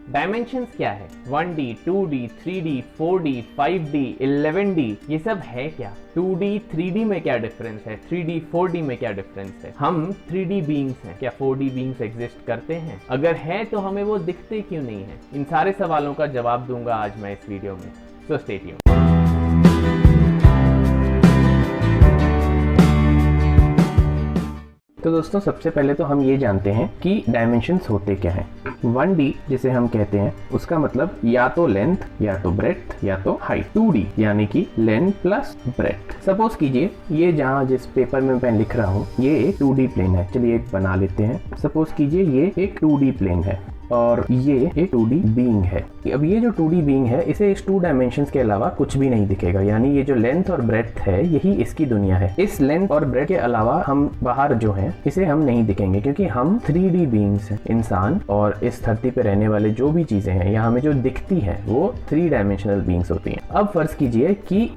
Dimensions क्या है? 1D, 2D, 3D, 4D, 5D, 11D, ये सब है क्या? 2D, 3D में क्या डिफरेंस है? 3D, 4D में क्या डिफरेंस है? हम 3D बीइंग्स हैं, क्या 4D बीइंग्स एग्जिस्ट करते हैं? अगर है तो हमें वो दिखते क्यों नहीं है? इन सारे सवालों का जवाब दूंगा आज मैं इस वीडियो में, सो स्टे ट्यून्ड। तो दोस्तों सबसे पहले तो हम ये जानते हैं कि डायमेंशंस होते क्या हैं। 1D जिसे हम कहते हैं उसका मतलब या तो लेंथ या तो ब्रेड्थ या तो हाइट। 2D यानी कि लेंथ प्लस ब्रेड्थ। सपोज कीजिए ये जहाँ जिस पेपर में मैं लिख रहा हूँ ये एक 2D प्लेन है। चलिए एक बना लेते हैं। सपोज कीजिए ये एक 2D प्लेन है और ये एक 2D बीइंग है। अब ये जो 2D बीइंग है इसे इस 2 डायमेंशंस के अलावा कुछ भी नहीं दिखेगा, यानी ये जो लेंथ और ब्रेड्थ है यही इसकी दुनिया है। इस लेंथ और ब्रेड्थ के अलावा हम बाहर जो हैं इसे हम नहीं दिखेंगे क्योंकि हम 3D बीइंग्स हैं। इंसान और इस धरती पे रहने वाले जो भी चीजें हैं यहाँ हमें जो दिखती हैं वो 3 डायमेंशनल बीइंग्स होती हैं। अब फर्ज कीजिए कि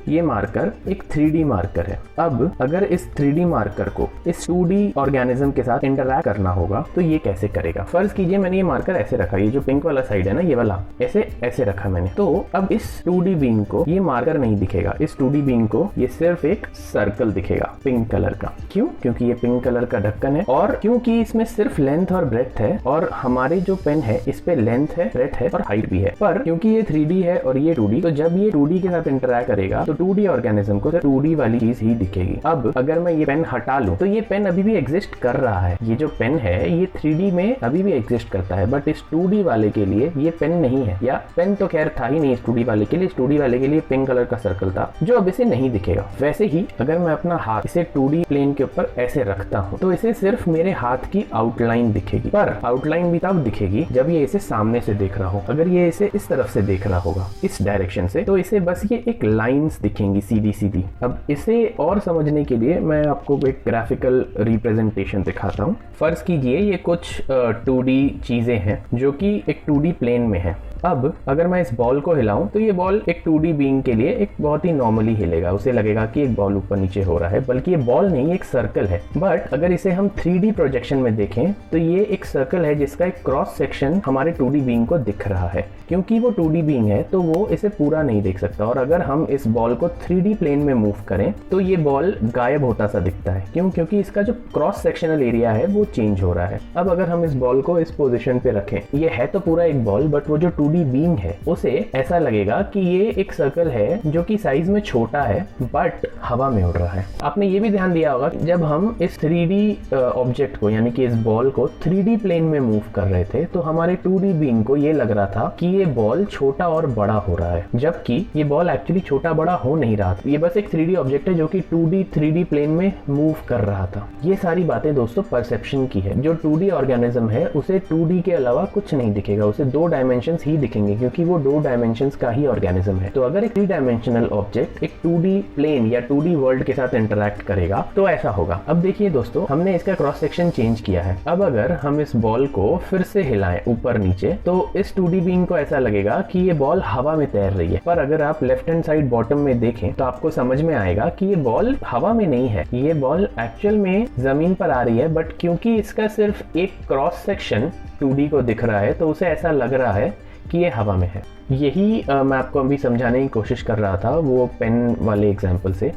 ये मार्कर एक 3D मार्कर है। अब अगर इस 3D मार्कर को इस 2D ऑर्गेनिज्म के साथ इंटरैक्ट करना होगा तो ये कैसे करेगा? फर्ज कीजिए मैंने ये मार्कर ऐसे रखा, ये जो पिंक वाला साइड है ना ये वाला ऐसे रखा मैंने, तो अब इस 2D बीइंग को ये मार्कर नहीं दिखेगा। इस 2D बीइंग को ये सिर्फ एक सर्कल दिखेगा पिंक कलर का। क्यों? क्योंकि ये पिंक कलर का ढक्कन है और क्योंकि इसमें सिर्फ लेंथ और ब्रेड्थ है और हमारे जो पेन है इस पे लेंथ है, ब्रेड्थ है और हाइट भी है। पर क्योंकि ये 3D है और ये 2D, तो जब ये 2D के साथ इंटरैक्ट करेगा तो 2D ऑर्गेनिज्म को 2D वाली चीज ही दिखेगी। अब अगर मैं ये पेन हटा लूं तो ये पेन अभी भी एग्जिस्ट कर रहा है। ये जो पेन है ये 3D में अभी भी एग्जिस्ट करता है, बट इस 2D वाले के लिए ये पेन नहीं है, या पेन तो खैर था ही नहीं इस 2D वाले के लिए। इस 2D वाले के लिए पिंक कलर का सर्कल था जो अब इसे नहीं दिखेगा। वैसे ही अगर मैं अपना हाथ इसे 2D प्लेन के ऊपर ऐसे रखता हूँ तो इसे सिर्फ मेरे हाथ की आउटलाइन दिखेगी, पर आउटलाइन भी तब दिखेगी जब ये इसे सामने से देख रहा हो। अगर ये इसे इस तरफ से देख रहा होगा इस डायरेक्शन से तो इसे बस ये एक लाइंस दिखेंगी सीधी सीधी। अब इसे और समझने के लिए मैं आपको एक ग्राफिकल रिप्रेजेंटेशन दिखाता हूँ। फर्ज कीजिए ये कुछ 2D चीजें हैं जो कि एक 2D प्लेन में है। अब अगर मैं इस बॉल को हिलाऊं तो ये बॉल एक 2D बीइंग के लिए एक बहुत ही नॉर्मली हिलेगा, उसे लगेगा कि एक बॉल ऊपर नीचे हो रहा है, बल्कि ये बॉल नहीं एक सर्कल है। बट अगर इसे हम 3D प्रोजेक्शन में देखें तो ये एक सर्कल है जिसका एक क्रॉस सेक्शन हमारे 2D बीइंग को दिख रहा है। क्योंकि वो 2D बीइंग है तो वो इसे पूरा नहीं देख सकता, और अगर हम इस बॉल को 3D प्लेन में मूव करें तो ये बॉल गायब होता सा दिखता है। क्यों? क्योंकि इसका जो क्रॉस सेक्शनल एरिया है वो चेंज हो रहा है। अब अगर हम इस बॉल को इस पोजीशन पे रखें, ये है तो पूरा एक बॉल, बट वो जो 2D बीइंग है उसे ऐसा लगेगा कि ये एक सर्कल है जो कि साइज में छोटा है बट हवा में उड़ रहा है। आपने ये भी ध्यान दिया होगा जब हम इस 3D ऑब्जेक्ट को यानी कि इस बॉल को 3D प्लेन में मूव कर रहे थे तो हमारे 2D बीइंग को ये लग रहा था कि ये बॉल छोटा और बड़ा हो रहा है, जबकि ये बॉल एक्चुअली छोटा बड़ा हो नहीं रहा था। ये बस एक 3D ऑब्जेक्ट है जो कि 2D 3D प्लेन में मूव कर रहा था। ये सारी बातें दोस्तों परसेप्शन की है। जो 2D ऑर्गेनिज्म है उसे 2D के अलावा कुछ नहीं दिखेगा, उसे 2 डायमेंशंस ही दिखेंगे क्योंकि वो 2 डायमेंशंस का ही ऑर्गेनिज्म है। तो अगर एक 3 डायमेंशनल ऑब्जेक्ट एक 2D प्लेन या 2D वर्ल्ड के साथ इंटरैक्ट करेगा तो ऐसा होगा। अब देखिए दोस्तों हमने इसका क्रॉस सेक्शन चेंज किया है। अब अगर हम इस बॉल को फिर से हिलाएं ऊपर नीचे तो इस 2D बीइंग को ऐसा लगेगा कि ये बॉल हवा में तैर रही है। पर अगर आप लेफ्ट हैंड साइड बॉटम में देखें तो आपको समझ में आएगा कि ये बॉल हवा में नहीं है, ये बॉल एक्चुअल में जमीन पर आ रही है, बट क्योंकि इसका सिर्फ एक क्रॉस सेक्शन 2D को दिख रहा है तो उसे ऐसा लग रहा है कि ये हवा में है। यही मैं आपको अभी समझाने की कोशिश कर रहा था वो पेन वाले एग्जाम्पल से।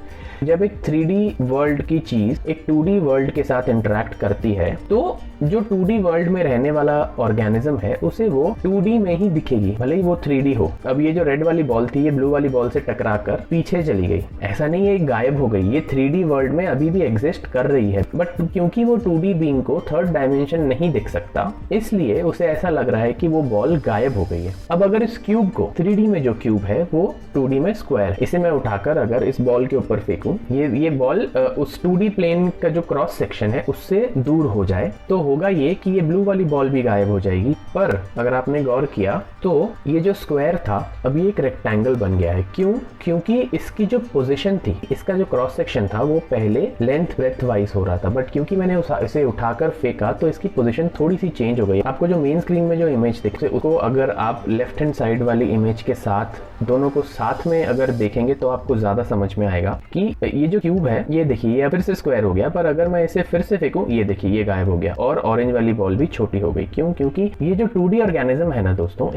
जब एक 3D वर्ल्ड की चीज एक 2D वर्ल्ड के साथ इंटरैक्ट करती है तो जो 2D वर्ल्ड में रहने वाला ऑर्गेनिज्म है उसे वो 2D में ही दिखेगी, भले ही वो 3D हो। अब ये जो रेड वाली बॉल थी ये ब्लू वाली बॉल से टकराकर पीछे चली गई, ऐसा नहीं है गायब हो गई, ये 3D वर्ल्ड में अभी भी एग्जिस्ट कर रही है। बट क्योंकि वो 2D बीइंग को 3rd डायमेंशन नहीं दिख सकता इसलिए उसे ऐसा लग रहा है कि वो बॉल गायब हो गई है। अब अगर इस क्यूब को 3D में जो क्यूब है वो 2D में स्क्वायर है, इसे मैं उठाकर अगर इस बॉल के ऊपर फेंकूं, ये बॉल उस 2D प्लेन का जो क्रॉस सेक्शन है उससे दूर हो जाए तो होगा ये कि ये ब्लू वाली बॉल भी गायब हो जाएगी। पर अगर आपने गौर किया तो ये जो स्क्वायर था अब ये एक रेक्टेंगल बन गया है। क्यों? क्योंकि इसकी जो पोजीशन थी, इसका जो क्रॉस सेक्शन था वो पहले लेंथ ब्रेड्थ वाइज हो रहा था, बट क्योंकि मैंने इसे उठाकर फेंका तो इसकी पोजीशन थोड़ी सी चेंज हो गई। आपको जो मेन स्क्रीन में जो इमेज दिखते उसको अगर आप लेफ्ट हैंड साइड वाली इमेज के साथ दोनों को साथ में अगर देखेंगे तो आपको ज्यादा समझ में आएगा कि ये जो क्यूब है ये देखिए ये फिर से स्क्वायर हो गया, पर अगर मैं इसे फिर से फेंकूं ये देखिए ये गायब हो गया। और और ऑरेंज वाली बॉल भी छोटी हो गई। क्यों? क्योंकि ये जो 2D ऑर्गेनिज्म है ना दोस्तों,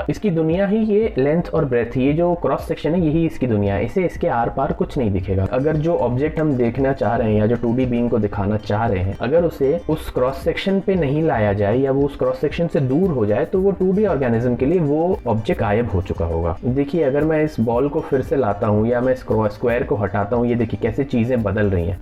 इसकी दुनिया ही ये लेंथ और ब्रेथ, ये जो क्रॉस सेक्शन है यही इसकी दुनिया है। इसे इसके आर पार कुछ नहीं दिखेगा। अगर जो ऑब्जेक्ट हम देखना चाह रहे हैं या जो 2D बीइंग को दिखाना चाह रहे हैं, अगर उसे उस क्रॉस सेक्शन पे नहीं लाया जाए या वो उस क्रॉस सेक्शन से दूर हो जाए तो वो 2D ऑर्गेनिज्म के लिए वो ऑब्जेक्ट गायब हो चुका होगा। देखिए, अगर मैं इस बॉल को फिर से लाता हूँ या मैं स्क्वायर को हटाता हूँ, ये देखिए कैसे चीजें बदल रही हैं।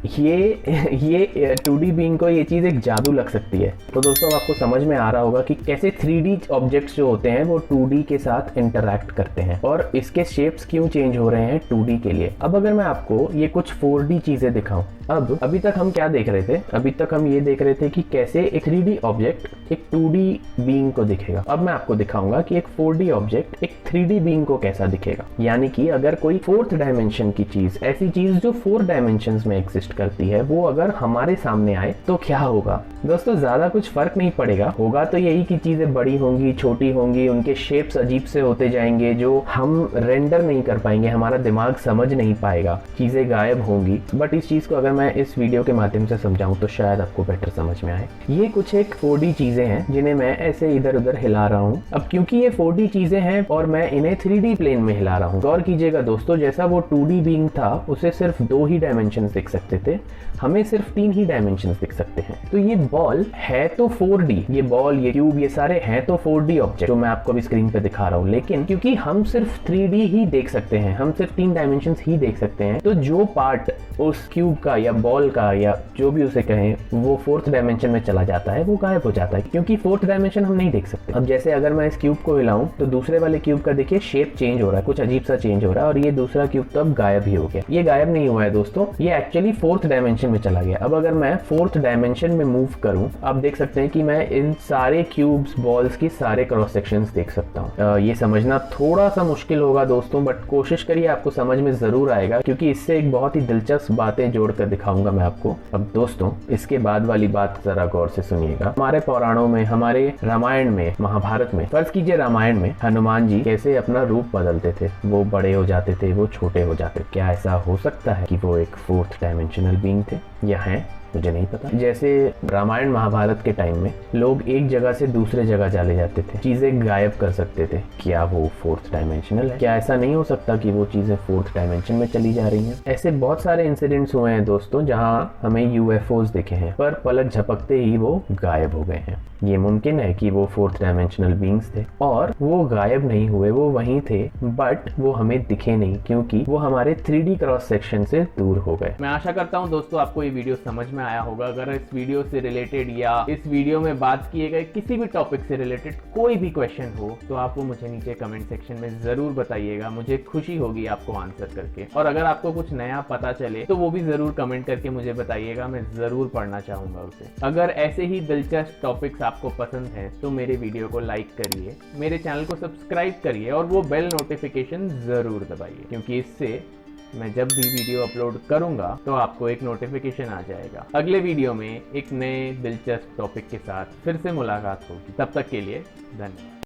ये 2D बीइंग को ये चीज एक जादू लग सकती है। तो दोस्तों आपको समझ में आ रहा होगा कि कैसे 3D ऑब्जेक्ट्स जो होते हैं वो 2D के साथ इंटरैक्ट करते हैं और इसके शेप्स क्यों चेंज हो रहे हैं 2D के लिए। अब अगर मैं आपको ये कुछ 4D चीजें दिखाऊं, अभी तक हम क्या देख रहे थे? अभी तक हम ये देख रहे थे कि कैसे एक 3D ऑब्जेक्ट एक 2D बीइंग को दिखेगा। अब मैं आपको दिखाऊंगा कि एक 4D ऑब्जेक्ट एक 3D बीइंग को कैसा दिखेगा। यानी कि अगर कोई 4th डायमेंशन की चीज, ऐसी चीज जो 4 डायमेंशंस में एग्जिस्ट करती है, वो अगर हमारे सामने आए तो क्या होगा? दोस्तों ज्यादा कुछ फर्क नहीं पड़ेगा। होगा तो यही कि चीजें बड़ी होंगी, छोटी होंगी, उनके शेप्स अजीब से होते जाएंगे जो हम रेंडर नहीं कर पाएंगे, हमारा दिमाग समझ नहीं पाएगा, चीजें गायब होंगी। बट इस चीज को अगर मैं इस वीडियो के माध्यम से समझाऊं तो शायद आपको बेटर समझ में आए। ये कुछ एक 4D चीजें हैं जिन्हें मैं ऐसे इधर उधर हिला रहा हूँ। अब क्योंकि ये 4D चीजें हैं और मैं इन्हें 3D प्लेन में हिला रहा हूँ, गौर कीजिएगा दोस्तों, जैसा वो 2D बीइंग था उसे सिर्फ 2 ही डायमेंशन दिख सकते थे, हमें सिर्फ 3 ही डायमेंशन दिख सकते हैं। तो ये बॉल है तो 4D, ये बॉल, ये क्यूब, ये सारे हैं तो 4D ऑब्जेक्ट जो मैं आपको अभी स्क्रीन पे दिखा रहा हूँ। लेकिन क्योंकि हम सिर्फ 3D ही देख सकते हैं, हम सिर्फ 3 डायमेंशन ही देख सकते हैं, तो जो पार्ट उस क्यूब का या बॉल का या जो भी उसे कहें वो 4th डायमेंशन में चला जाता है, वो गायब हो जाता है, क्योंकि 4th डायमेंशन हम नहीं देख सकते। अब जैसे अगर मैं इस क्यूब को हिलाऊं तो दूसरे वाले क्यूब का देखिए शेप चेंज हो रहा है, कुछ अजीब सा चेंज हो रहा है, और ये दूसरा क्यूब तो अब गायब ही हो गया। ये गायब नहीं हुआ है दोस्तों, ये एक्चुअली 4th डायमेंशन में चला गया। अब अगर मैं 4th डायमेंशन में मूव करूं, आप देख सकते हैं कि मैं इन सारे क्यूब्स, बॉल्स की सारे क्रॉस सेक्शंस देख सकता हूं। ये समझना थोड़ा सा मुश्किल होगा दोस्तों, बट कोशिश करिए, आपको समझ में जरूर आएगा, क्योंकि इससे एक बहुत ही दिलचस्प बातें जोड़कर दिखाऊंगा मैं आपको। अब दोस्तों इसके बाद वाली बात जरा गौर से सुनिएगा। हमारे पुराणों में, हमारे रामायण में, महाभारत में, फर्ज कीजिए रामायण में हनुमान जी कैसे अपना रूप बदलते थे, वो बड़े हो जाते थे, वो छोटे हो जाते। क्या ऐसा हो सकता है कि वो एक 4th डायमेंशनल बीइंग थे या हैं? मुझे नहीं पता। जैसे रामायण महाभारत के टाइम में लोग एक जगह से दूसरे जगह चले जाते थे, चीजें गायब कर सकते थे, क्या वो 4th डायमेंशनल है? क्या ऐसा नहीं हो सकता कि वो चीजें 4th डायमेंशन में चली जा रही हैं? ऐसे बहुत सारे इंसिडेंट्स हुए हैं दोस्तों जहां हमें UFOs दिखे हैं, पर पलक झपकते ही वो गायब हो गए हैं। ये मुमकिन है कि वो 4th डायमेंशनल बीइंग्स थे और वो गायब नहीं हुए, वो वहीं थे, बट वो हमें दिखे नहीं क्योंकि वो हमारे 3D क्रॉस सेक्शन से दूर हो गए। मैं आशा करता हूँ दोस्तों आपको ये वीडियो समझ में आया होगा। अगर इस वीडियो से रिलेटेड या इस वीडियो में बात किए गए किसी भी टॉपिक से रिलेटेड कोई भी क्वेश्चन हो तो आप वो मुझे नीचे कमेंट सेक्शन में जरूर बताइएगा, मुझे खुशी होगी आपको आंसर करके। और अगर आपको कुछ नया पता चले तो वो भी जरूर कमेंट करके मुझे बताइएगा, मैं जरूर पढ़ना चाहूंगा उसे। अगर ऐसे ही दिलचस्प टॉपिक्स आपको पसंद हैं तो मेरे वीडियो को लाइक करिए, मेरे चैनल को सब्सक्राइब करिए और वो बेल नोटिफिकेशन जरूर दबाइए, क्योंकि इससे मैं जब भी वीडियो अपलोड करूंगा तो आपको एक नोटिफिकेशन आ जाएगा। अगले वीडियो में एक नए दिलचस्प टॉपिक के साथ फिर से मुलाकात होगी। तब तक के लिए धन्यवाद।